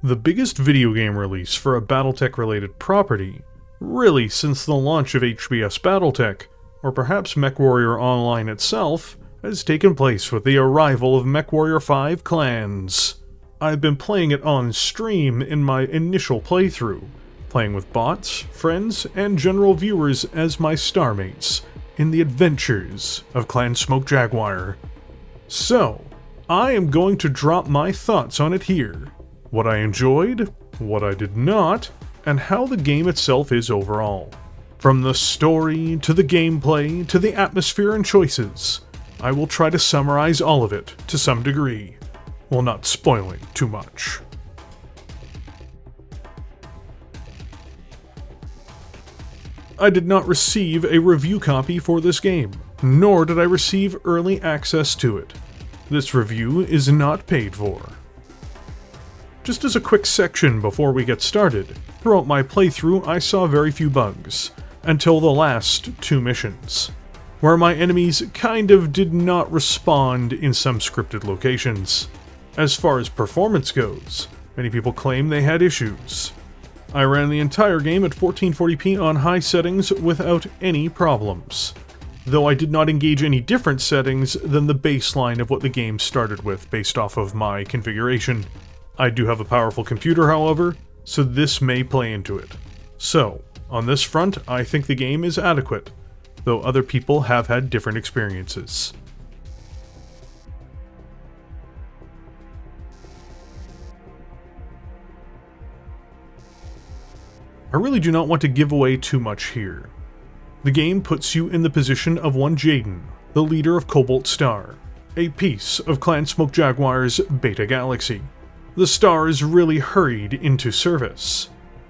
The biggest video game release for a Battletech-related property, really since the launch of HBS Battletech, or perhaps Mechwarrior Online itself, has taken place with the arrival of Mechwarrior 5 Clans. I've been playing it on stream in my initial playthrough, playing with bots, friends, and general viewers as my starmates in the adventures of Clan Smoke Jaguar. So, I am going to drop my thoughts on it here. What I enjoyed, what I did not, and how the game itself is overall. From the story, to the gameplay, to the atmosphere and choices, I will try to summarize all of it to some degree, while not spoiling too much. I did not receive a review copy for this game, nor did I receive early access to it. This review is not paid for. Just as a quick section before we get started, throughout my playthrough I saw very few bugs, until the last 2 missions, where my enemies kind of did not respond in some scripted locations. As far as performance goes, many people claim they had issues. I ran the entire game at 1440p on high settings without any problems, though I did not engage any different settings than the baseline of what the game started with based off of my configuration. I do have a powerful computer, however, so this may play into it. So, on this front, I think the game is adequate, though other people have had different experiences. I really do not want to give away too much here. The game puts you in the position of one Jaden, the leader of Cobalt Star, a piece of Clan Smoke Jaguar's Beta Galaxy. The star is really hurried into service,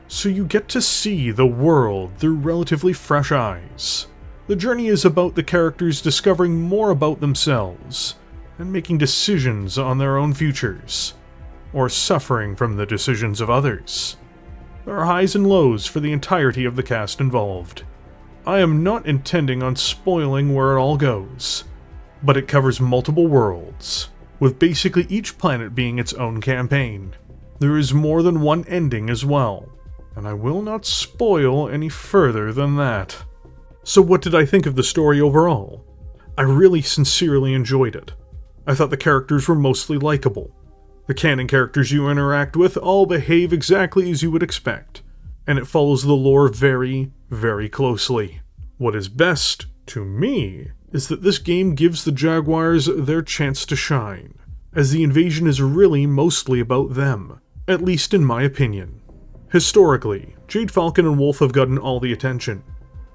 so you get to see the world through relatively fresh eyes. The journey is about the characters discovering more about themselves, and making decisions on their own futures, or suffering from the decisions of others. There are highs and lows for the entirety of the cast involved. I am not intending on spoiling where it all goes, but it covers multiple worlds, with basically each planet being its own campaign. There is more than one ending as well, and I will not spoil any further than that. So what did I think of the story overall? I really sincerely enjoyed it. I thought the characters were mostly likable. The canon characters you interact with all behave exactly as you would expect, and it follows the lore very, very closely. What is best, to me, is that this game gives the Jaguars their chance to shine, as the invasion is really mostly about them, at least in my opinion. Historically, Jade Falcon and Wolf have gotten all the attention,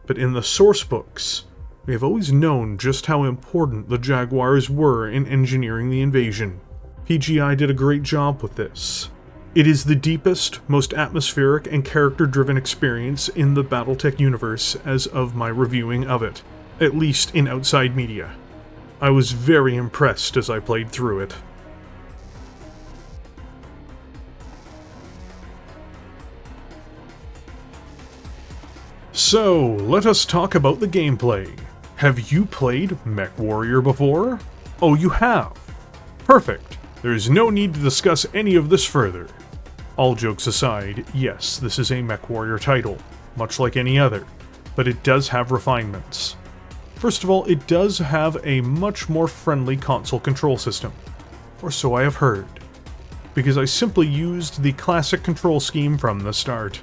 but in the source books, we have always known just how important the Jaguars were in engineering the invasion. PGI did a great job with this. It is the deepest, most atmospheric and character-driven experience in the Battletech universe as of my reviewing of it, at least in outside media. I was very impressed as I played through it. So, let us talk about the gameplay. Have you played Mechwarrior before? Oh, you have? Perfect. There is no need to discuss any of this further. All jokes aside, yes, this is a Mechwarrior title, much like any other, but it does have refinements. First of all, it does have a much more friendly console control system, or so I have heard, because I simply used the classic control scheme from the start.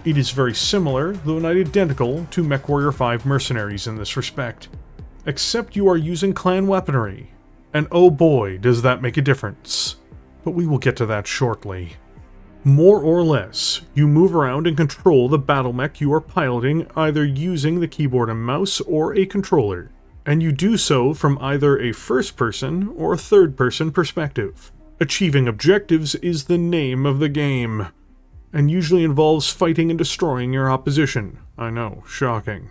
It is very similar, though not identical, to Mechwarrior 5 Mercenaries in this respect, except you are using clan weaponry, and oh boy does that make a difference, but we will get to that shortly. More or less, you move around and control the battle mech you are piloting either using the keyboard and mouse or a controller, and you do so from either a first-person or third-person perspective. Achieving objectives is the name of the game, and usually involves fighting and destroying your opposition. I know, shocking.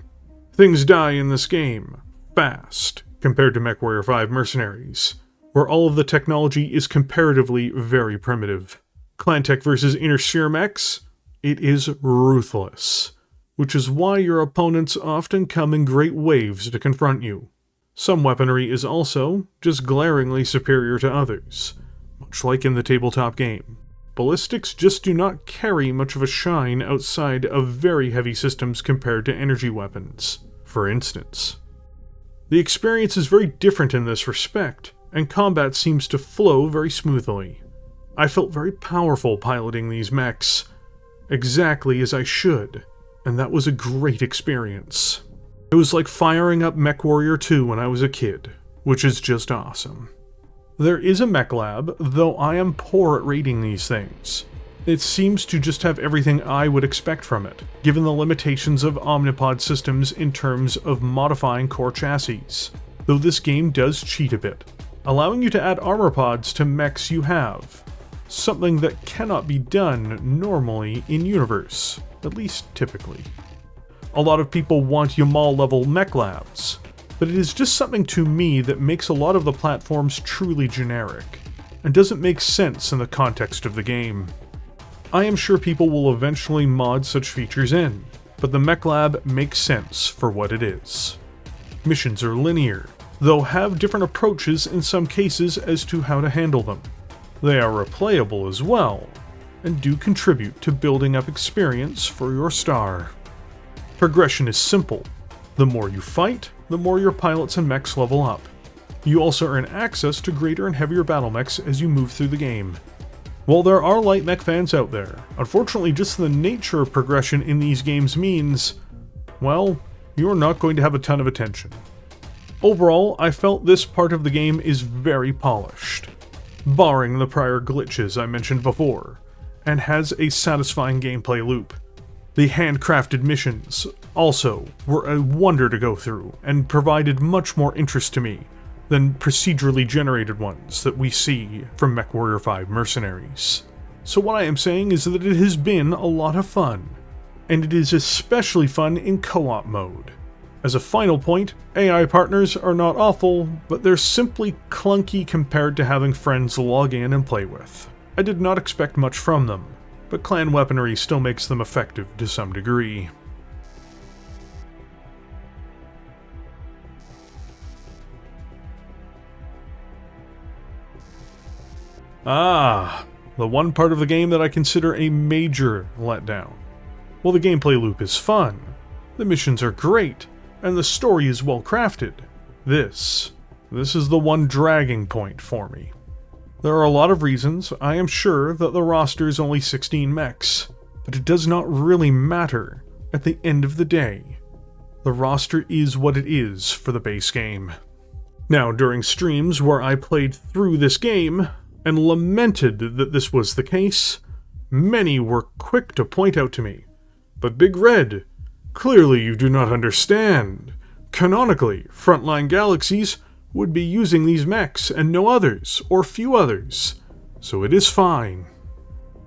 Things die in this game, fast, compared to Mechwarrior 5 Mercenaries, where all of the technology is comparatively very primitive. Clantech vs Inner Sphere mechs? It is ruthless, which is why your opponents often come in great waves to confront you. Some weaponry is also just glaringly superior to others, much like in the tabletop game. ballistics just do not carry much of a shine outside of very heavy systems compared to energy weapons, for instance. The experience is very different in this respect, and combat seems to flow very smoothly. I felt very powerful piloting these mechs, exactly as I should, and that was a great experience. It was like firing up Mechwarrior 2 when I was a kid, which is just awesome. There is a mech lab, though I am poor at rating these things. It seems to just have everything I would expect from it, given the limitations of Omnipod systems in terms of modifying core chassis, though this game does cheat a bit, allowing you to add armor pods to mechs you have, something that cannot be done normally in universe, at least typically. A lot of people want Yamal level mech labs, but it is just something to me that makes a lot of the platforms truly generic, and doesn't make sense in the context of the game. I am sure people will eventually mod such features in, but the mech lab makes sense for what it is. Missions are linear, though have different approaches in some cases as to how to handle them. They are replayable as well, and do contribute to building up experience for your star. Progression is simple. The more you fight, the more your pilots and mechs level up. You also earn access to greater and heavier battle mechs as you move through the game. While there are light mech fans out there, unfortunately just the nature of progression in these games means, well, you're not going to have a ton of attention. Overall, I felt this part of the game is very polished, barring the prior glitches I mentioned before, and has a satisfying gameplay loop. The handcrafted missions also were a wonder to go through, and provided much more interest to me than procedurally generated ones that we see from Mechwarrior 5 Mercenaries. So what I am saying is that it has been a lot of fun, and it is especially fun in co-op mode. As a final point, AI partners are not awful, but they're simply clunky compared to having friends log in and play with. I did not expect much from them, but clan weaponry still makes them effective to some degree. The one part of the game that I consider a major letdown. While the gameplay loop is fun, the missions are great, and the story is well crafted, this is the one dragging point for me. There are a lot of reasons, I am sure, that the roster is only 16 mechs, but it does not really matter at the end of the day. The roster is what it is for the base game. Now, during streams where I played through this game, and lamented that this was the case, many were quick to point out to me, "But Big Red, clearly you do not understand. Canonically, Frontline Galaxies would be using these mechs and no others, or few others, so it is fine."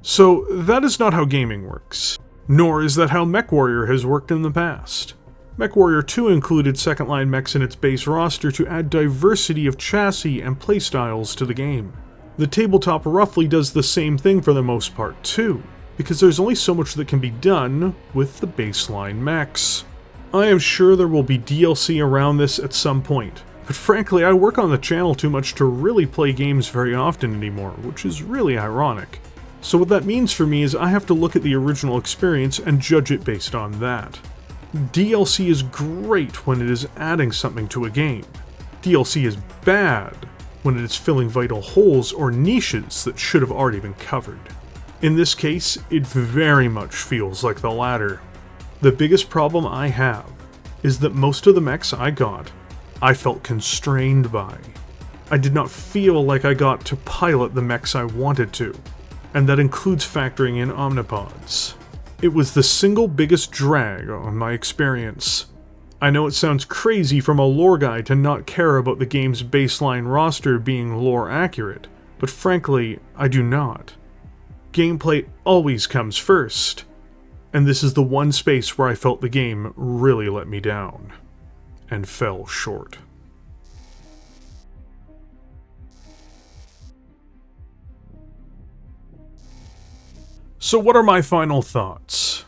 So that is not how gaming works, nor is that how Mechwarrior has worked in the past. Mechwarrior 2 included second-line mechs in its base roster to add diversity of chassis and playstyles to the game. The tabletop roughly does the same thing for the most part too, because there's only so much that can be done with the baseline mechs. I am sure there will be DLC around this at some point, but frankly I work on the channel too much to really play games very often anymore, which is really ironic. So what that means for me is I have to look at the original experience and judge it based on that. DLC is great when it is adding something to a game. DLC is bad when it is filling vital holes or niches that should have already been covered. In this case, it very much feels like the latter. The biggest problem I have is that most of the mechs I got, I felt constrained by. I did not feel like I got to pilot the mechs I wanted to, and that includes factoring in omnipods. It was the single biggest drag on my experience. I know it sounds crazy from a lore guy to not care about the game's baseline roster being lore accurate, but frankly, I do not. Gameplay always comes first, and this is the one space where I felt the game really let me down, and fell short. So what are my final thoughts?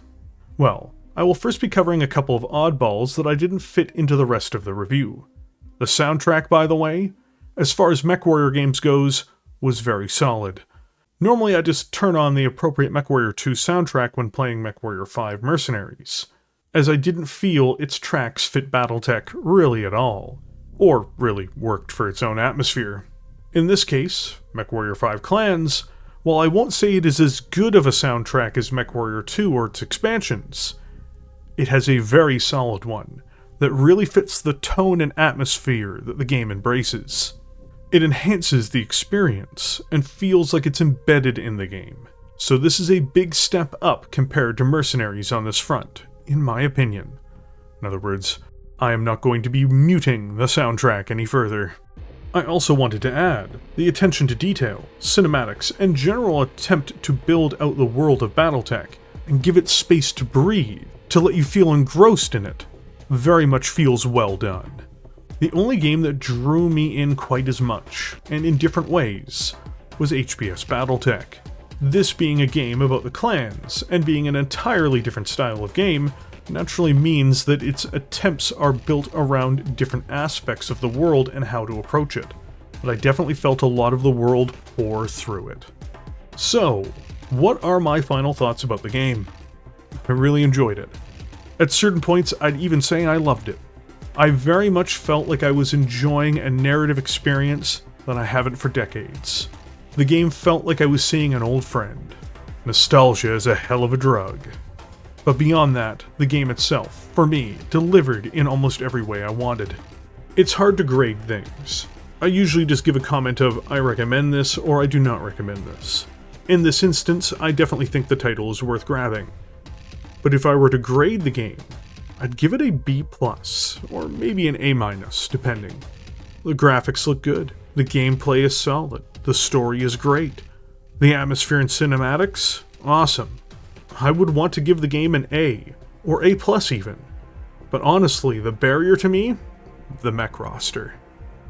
Well, I will first be covering a couple of oddballs that I didn't fit into the rest of the review. The soundtrack, by the way, as far as Mechwarrior games goes, was very solid. Normally I just turn on the appropriate Mechwarrior 2 soundtrack when playing Mechwarrior 5 Mercenaries, as I didn't feel its tracks fit Battletech really at all, or really worked for its own atmosphere. In this case, Mechwarrior 5 Clans, while I won't say it is as good of a soundtrack as Mechwarrior 2 or its expansions, it has a very solid one that really fits the tone and atmosphere that the game embraces. It enhances the experience and feels like it's embedded in the game, so this is a big step up compared to Mercenaries on this front, in my opinion. In other words, I am not going to be muting the soundtrack any further. I also wanted to add, the attention to detail, cinematics, and general attempt to build out the world of Battletech and give it space to breathe, to let you feel engrossed in it, very much feels well done. The only game that drew me in quite as much, and in different ways, was HBS Battletech. This being a game about the clans, and being an entirely different style of game, naturally means that its attempts are built around different aspects of the world and how to approach it. But I definitely felt a lot of the world pour through it. So, what are my final thoughts about the game? I really enjoyed it. At certain points, I'd even say I loved it. I very much felt like I was enjoying a narrative experience that I haven't for decades. The game felt like I was seeing an old friend. Nostalgia is a hell of a drug. But beyond that, the game itself, for me, delivered in almost every way I wanted. It's hard to grade things. I usually just give a comment of, I recommend this, or I do not recommend this. In this instance, I definitely think the title is worth grabbing. But if I were to grade the game, I'd give it a B+, or maybe an A-, depending. The graphics look good, the gameplay is solid, the story is great. The atmosphere and cinematics? Awesome. I would want to give the game an A, or A+ even. But honestly, the barrier to me? The mech roster.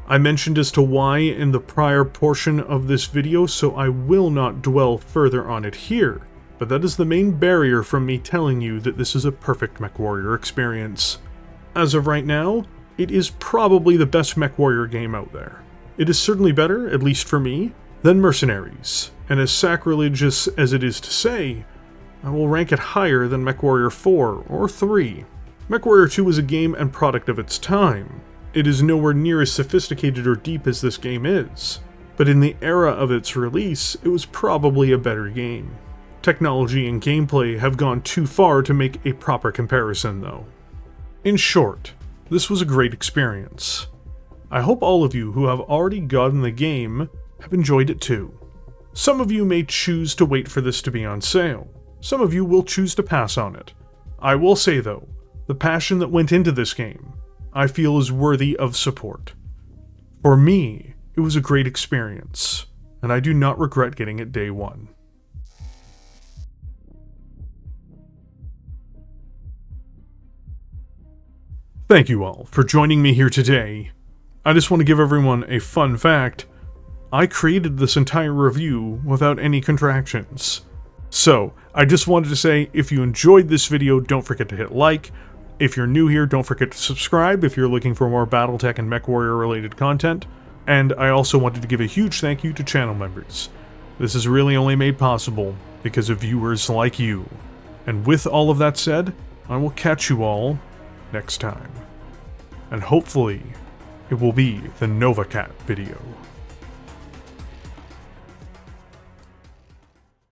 I mentioned as to why in the prior portion of this video, so I will not dwell further on it here. But that is the main barrier from me telling you that this is a perfect Mechwarrior experience. As of right now, it is probably the best Mechwarrior game out there. It is certainly better, at least for me, than Mercenaries, and as sacrilegious as it is to say, I will rank it higher than Mechwarrior 4 or 3. Mechwarrior 2 is a game and product of its time. It is nowhere near as sophisticated or deep as this game is, but in the era of its release, it was probably a better game. Technology and gameplay have gone too far to make a proper comparison, though. In short, this was a great experience. I hope all of you who have already gotten the game have enjoyed it too. Some of you may choose to wait for this to be on sale. Some of you will choose to pass on it. I will say though, the passion that went into this game, I feel is worthy of support. For me, it was a great experience, and I do not regret getting it day one. Thank you all for joining me here today. I just want to give everyone a fun fact. I created this entire review without any contractions. So, I just wanted to say, if you enjoyed this video, don't forget to hit like. If you're new here, don't forget to subscribe if you're looking for more Battletech and Mechwarrior related content. And I also wanted to give a huge thank you to channel members. This is really only made possible because of viewers like you. And with all of that said, I will catch you all next time. And hopefully, it will be the NovaCat video.